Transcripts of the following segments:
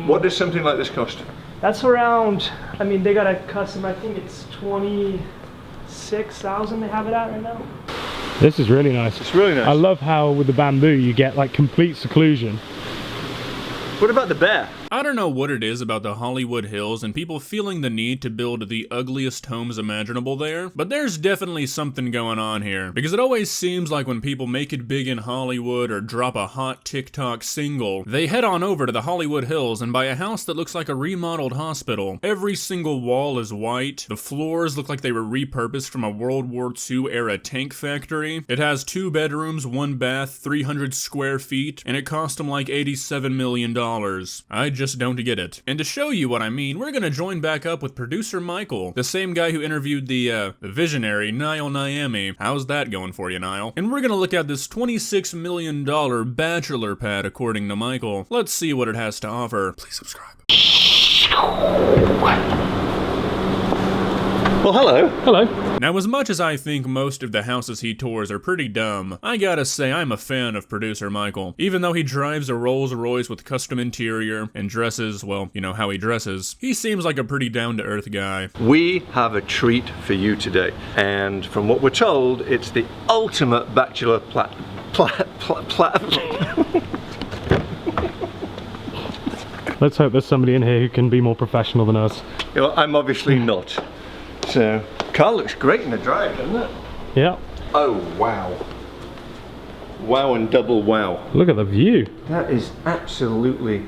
What does something like this cost? That's around, I mean, they got a custom, I think it's 26,000 they have it at right now. This is really nice. It's really nice. I love how with the bamboo you get like complete seclusion. What about the bear? I don't know what it is about the Hollywood Hills and people feeling the need to build the ugliest homes imaginable there, but there's definitely something going on here. Because it always seems like when people make it big in Hollywood or drop a hot TikTok single, they head on over to the Hollywood Hills and buy a house that looks like a remodeled hospital. Every single wall is white, the floors look like they were repurposed from a World War II era tank factory. It has 2 bedrooms, 1 bath, 300 square feet, and it cost them like $87 million. I just don't get it. And to show you what I mean, we're gonna join back up with producer Michael, the same guy who interviewed the visionary Niall Niami. How's that going for you, Niall? And we're gonna look at this $26 million bachelor pad according to Michael. Let's see what it has to offer. Please subscribe. Well, hello. Hello. Now, as much as I think most of the houses he tours are pretty dumb, I gotta say I'm a fan of producer Michael. Even though he drives a Rolls Royce with custom interior and dresses, well, you know how he dresses, he seems like a pretty down-to-earth guy. We have a treat for you today, and from what we're told, it's the ultimate bachelor Let's hope there's somebody in here who can be more professional than us. You know, I'm obviously not. So, car looks great in the drive, doesn't it? Yeah. Oh, wow. Wow and double wow. Look at the view. That is absolutely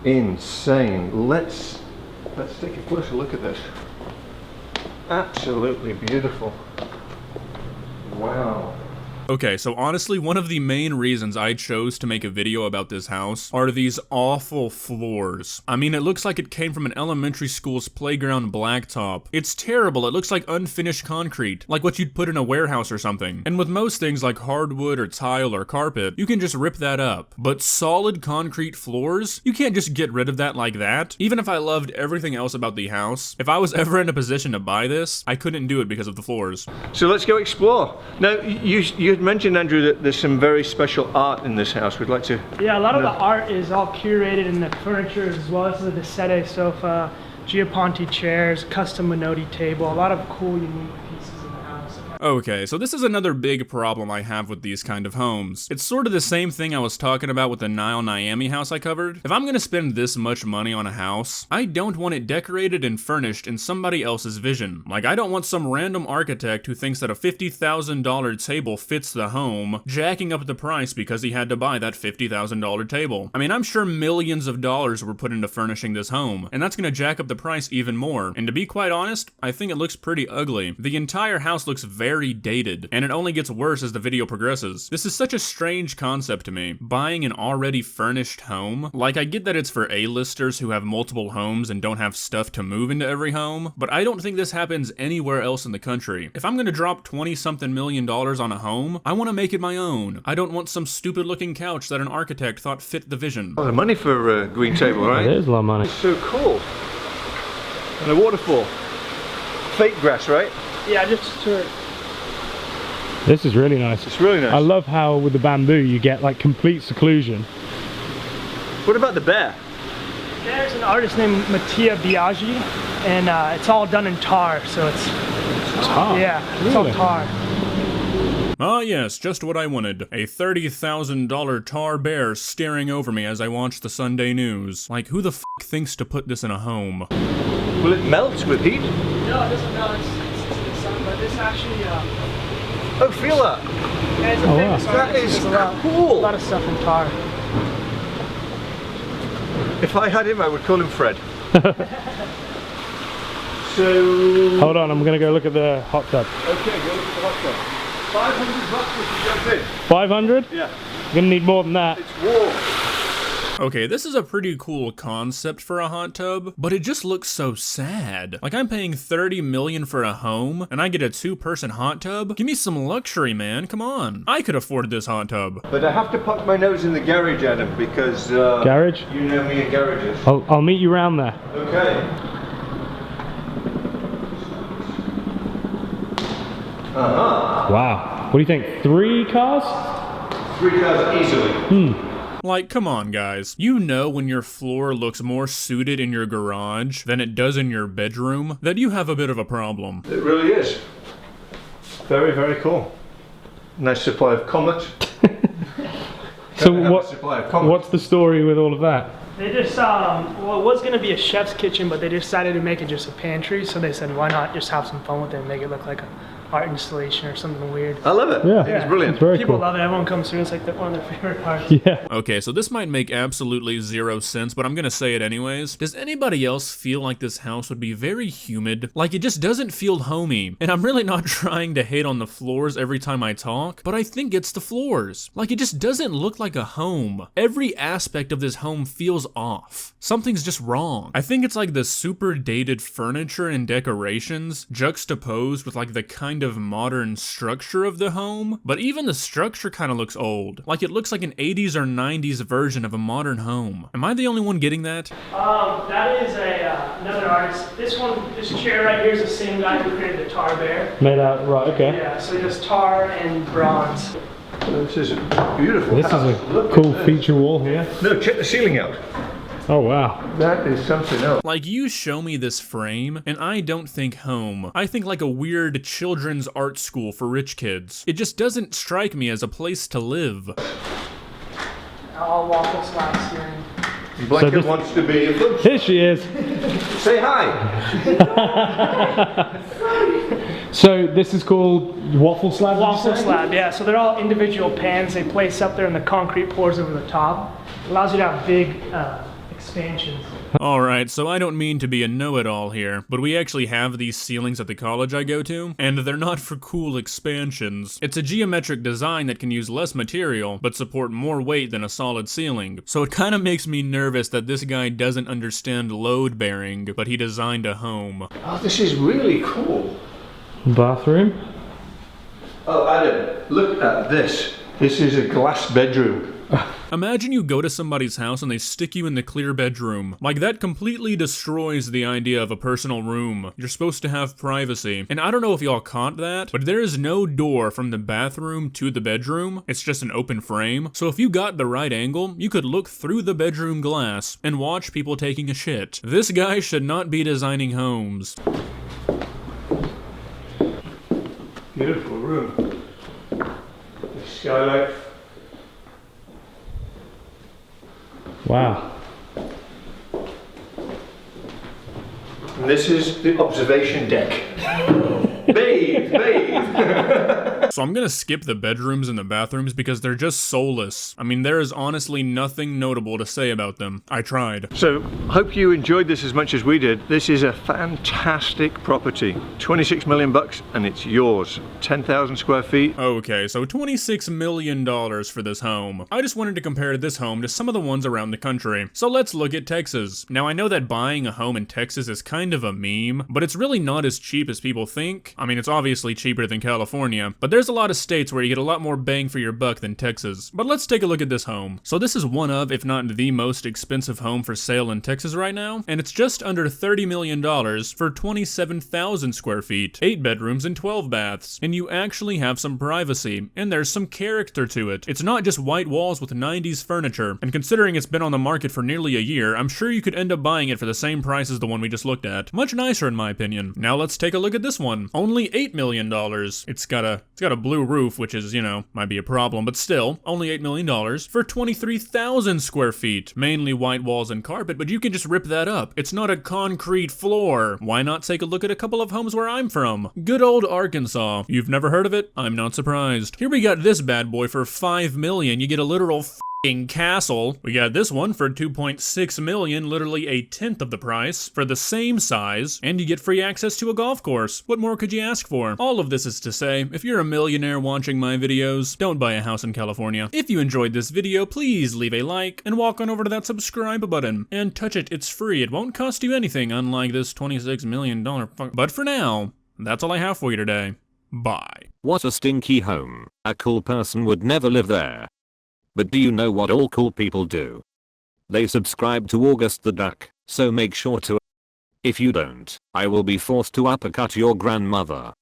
insane. Let's take a closer look at this. Absolutely beautiful. Wow. Okay, so honestly, one of the main reasons I chose to make a video about this house are these awful floors. I mean, it looks like it came from an elementary school's playground blacktop. It's terrible. It looks like unfinished concrete, like what you'd put in a warehouse or something. And with most things like hardwood or tile or carpet, you can just rip that up. But solid concrete floors, you can't just get rid of that like that. Even if I loved everything else about the house, if I was ever in a position to buy this, I couldn't do it because of the floors. So let's go explore. Now, you had mentioned, Andrew, that there's some very special art in this house. We'd like to... Yeah, a lot of the art is all curated in the furniture as well. This is the settee sofa, Giaponti chairs, custom Minotti table, a lot of cool, unique pieces in the house. Okay, so this is another big problem I have with these kind of homes. It's sort of the same thing I was talking about with the Niall Niami house I covered. If I'm gonna spend this much money on a house, I don't want it decorated and furnished in somebody else's vision. Like, I don't want some random architect who thinks that a $50,000 table fits the home, jacking up the price because he had to buy that $50,000 table. I mean, I'm sure millions of dollars were put into furnishing this home, and that's gonna jack up the price even more. And to be quite honest, I think it looks pretty ugly. The entire house looks very dated, and it only gets worse as the video progresses. This is such a strange concept to me, buying an already furnished home. Like, I get that it's for A-listers who have multiple homes and don't have stuff to move into every home, but I don't think this happens anywhere else in the country. If I'm gonna drop 20-something million on a home, I want to make it my own. I don't want some stupid looking couch that an architect thought fit the vision. A lot of money for a green table, right? It is a lot of money. It's so cool. And a waterfall. Fake grass, right? Yeah, just to... This is really nice. It's really nice. I love how with the bamboo you get like complete seclusion. What about the bear? There's an artist named Mattia Biaggi, and it's all done in tar, so it's... Tar? Yeah, it's all Really? tar. Ah yes, just what I wanted. A $30,000 tar bear staring over me as I watch the Sunday news. Like, who the f*** thinks to put this in a home? Will it melt with heat? No, it doesn't know. It's in the sun, but this actually... Oh, feel that. Yeah, it's a Oh, famous wow. That artist. is There's a cool. lot of stuff in tar. If I had him, I would call him Fred. So... Hold on, I'm gonna go look at the hot tub. Okay, go look at the hot tub. $500 if you jump in. 500? Yeah. Gonna need more than that. It's warm. Okay, this is a pretty cool concept for a hot tub, but it just looks so sad. Like, I'm paying $30 million for a home, and I get a 2-person hot tub? Give me some luxury, man, come on. I could afford this hot tub. But I have to pop my nose in the garage, Adam, because... Garage? You know me in garages. I'll meet you around there. Okay. Uh-huh. Wow. What do you think? 3 cars? 3 cars easily. Like, come on, guys. You know when your floor looks more suited in your garage than it does in your bedroom, that you have a bit of a problem. It really is. Very, very cool. Nice supply of Comet. So What's the story with all of that? They just, well, it was going to be a chef's kitchen, but they decided to make it just a pantry. So they said, why not just have some fun with it and make it look like an art installation or something weird. I love it. Yeah. I think it's brilliant. It's very People cool. love it. Everyone comes through. It's like one of their favorite parts. Yeah. Okay, so this might make absolutely zero sense, but I'm gonna say it anyways. Does anybody else feel like this house would be very humid? Like, it just doesn't feel homey. And I'm really not trying to hate on the floors every time I talk, but I think it's the floors. Like, it just doesn't look like a home. Every aspect of this home feels off. Something's just wrong. I think it's like the super dated furniture and decorations juxtaposed with like the kind of modern structure of the home, but even the structure kind of looks old. Like, it looks like an 80s or 90s version of a modern home. Am I the only one getting that? That is another artist. This chair right here is the same guy who created the tar bear. Made out, right, okay. Yeah, so just tar and bronze. This is a beautiful This house. is a Look cool at this. feature wall here. No, check the ceiling out. Oh, wow. That is something else. Like, you show me this frame, and I don't think home. I think like a weird children's art school for rich kids. It just doesn't strike me as a place to live. All waffle slabs here. Blanket this- wants to be a food. Here she is. Say hi. So this is called waffle slab? did you Waffle say? slab, yeah. So they're all individual pans. They place up there and the concrete pours over the top. It allows you to have big expansions. Alright, so I don't mean to be a know-it-all here, but we actually have these ceilings at the college I go to, and they're not for cool expansions. It's a geometric design that can use less material, but support more weight than a solid ceiling. So it kinda makes me nervous that this guy doesn't understand load bearing, but he designed a home. Oh, this is really cool. Bathroom. Oh, Adam, look at this. This is a glass bedroom. Imagine you go to somebody's house and they stick you in the clear bedroom. Like, that completely destroys the idea of a personal room. You're supposed to have privacy. And I don't know if y'all caught that, but there is no door from the bathroom to the bedroom. It's just an open frame. So if you got the right angle, you could look through the bedroom glass and watch people taking a shit. This guy should not be designing homes. Beautiful room. The skylight. Wow. And this is the observation deck. Bathe, bathe. So I'm gonna skip the bedrooms and the bathrooms because they're just soulless. I mean, there is honestly nothing notable to say about them. I tried. So, hope you enjoyed this as much as we did. This is a fantastic property. 26 million bucks and it's yours. 10,000 square feet. Okay, so $26 million for this home. I just wanted to compare this home to some of the ones around the country. So let's look at Texas. Now, I know that buying a home in Texas is kind of a meme, but it's really not as cheap as people think. I mean, it's obviously cheaper than California, but there's a lot of states where you get a lot more bang for your buck than Texas. But let's take a look at this home. So this is one of, if not the most expensive home for sale in Texas right now, and it's just under $30 million for 27,000 square feet, 8 bedrooms and 12 baths, and you actually have some privacy, and there's some character to it. It's not just white walls with 90s furniture, and considering it's been on the market for nearly a year, I'm sure you could end up buying it for the same price as the one we just looked at. Much nicer in my opinion. Now let's take a look at this one. Only $8 million. It's got a blue roof, which is, you know, might be a problem, but still, only $8 million for 23,000 square feet. Mainly white walls and carpet, but you can just rip that up. It's not a concrete floor. Why not take a look at a couple of homes where I'm from? Good old Arkansas. You've never heard of it? I'm not surprised. Here we got this bad boy for $5 million. You get a literal castle. We got this one for $2.6 million, literally a tenth of the price, for the same size, and you get free access to a golf course. What more could you ask for? All of this is to say, if you're a millionaire watching my videos, don't buy a house in California. If you enjoyed this video, please leave a like, and walk on over to that subscribe button, and touch it. It's free. It won't cost you anything, unlike this $26 million But for now, that's all I have for you today. Bye. What a stinky home. A cool person would never live there. But do you know what all cool people do? They subscribe to August the Duck, so make sure to. If you don't, I will be forced to uppercut your grandmother.